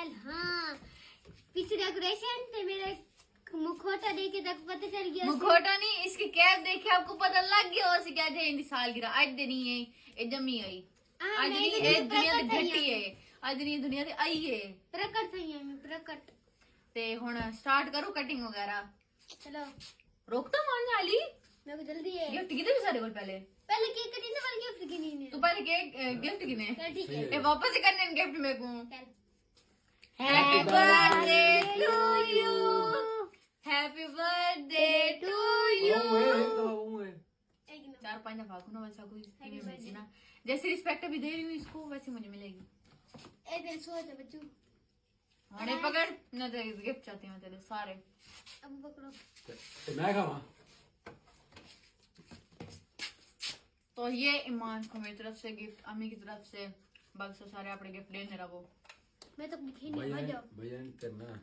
चल हाँ पीछे डेकोरेशन ते मेरा मुखौटा देखे तक पता चल गया। मुखौटा नहीं, इसकी कैप देखे आपको पता लग गया और क्या थे इन साल गिरा आज दिन ही है ये जमी आई आज नहीं है दुनिया ते घटी है आज नहीं दुनिया ते आई है प्रकट थई है मैं प्रकट ते हुन स्टार्ट करो कटिंग वगैरह। चलो रोकता मारने वाली मेरे को जल्दी है। गिफ्ट किने भी सारे को पहले केक कटी ना वाली गिफ्ट की नहीं तू पहले केक गिफ्ट किने चल ठीक है ए वापस करने गिफ्ट मेरे को। चल happy birthday to you happy birthday to you. एक ना 4-5 दफा को ना वैसा कोई स्कीम मिलती ना जैसी रिस्पेक्ट अभी दे रही हूँ इसको वैसे मुझे मिलेगी। ए दिल सो जा बच्चू अरे पकड़ ना तेरे गिफ्ट चाहती हूँ तेरे सारे अब पकड़ो मैं खावा। तो ये ईमान को मेरी तरफ से गिफ्ट अम्मी की तरफ से बाकी से सारे अपने गिफ्ट लेने रहो। मैं तो लिखी नहीं आ जाओ भैया करना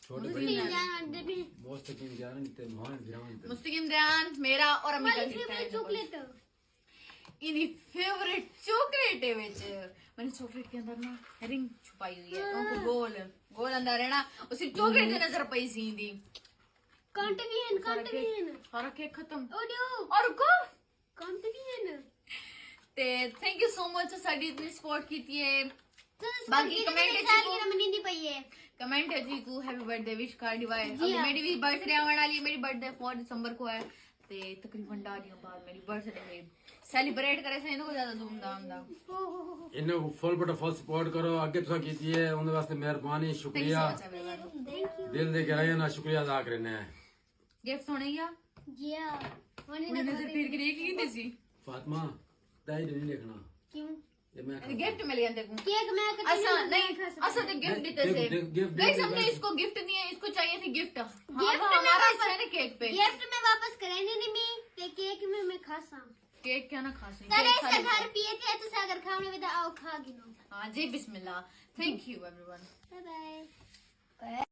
छोटे मुझे भाई जान दे भी मुस्तकिम जान ते मोहन गिरावन ते मुस्तकिम ध्यान मेरा और अम्मी का मेरी गिफ्ट फेवरेट है चॉकलेट इनी फेवरेट चॉकलेट है विच मैंने चॉकलेट के अंदर ना रिंग छुपाई हुई है उनको गोल गोल अंदर है ना उसी चॉकलेट की नजर पई सी दी कांट भी है सारा केक खत्म ओडियो और को कांट भी है ना ते थैंक यू सो मच साडी इतनी सपोर्ट कीती है। बाकी कमेंट कमेंट साल की मनींदी पई है कमेंट है जी तू हैप्पी बर्थडे विश कर दिवाए जी अभी हाँ। मेरी भी बर्थडे आने वाली है मेरी बर्थडे 4 दिसंबर को है ते तकरीबन डालियों बाद मेरी बर्थडे है सेलिब्रेट करे से इनको ज्यादा धूमधाम दा इन्हें फुल बटा फुल सपोर्ट करो अगे तुसा कीती है उनके वास्ते मेहरबानी शुक्रिया थैंक यू दिल दे के रहे ना शुक्रिया अदा करने है। गिफ्ट होने या जी हां होने मैंने ना नजर फिर के की दी फातिमा दाई नहीं देखना क्यों ये मैं गिफ्ट मिल गया देखो केक मैं ऐसा नहीं ऐसा तो गिफ्ट देते थे गिफ्ट गाइस हमने इसको गिफ्ट नहीं है इसको चाहिए थी गिफ्ट गिफ्ट हमारा इच्छा है ना केक पे गिफ्ट में वापस करेंगे नहीं मैं ते केक में मैं खासा केक क्या ना खा सही चले से घर पिए थे तो सागर खाने में आओ खा गिनो। हाँ जी बिस्मिल्लाह thank you everyone bye bye.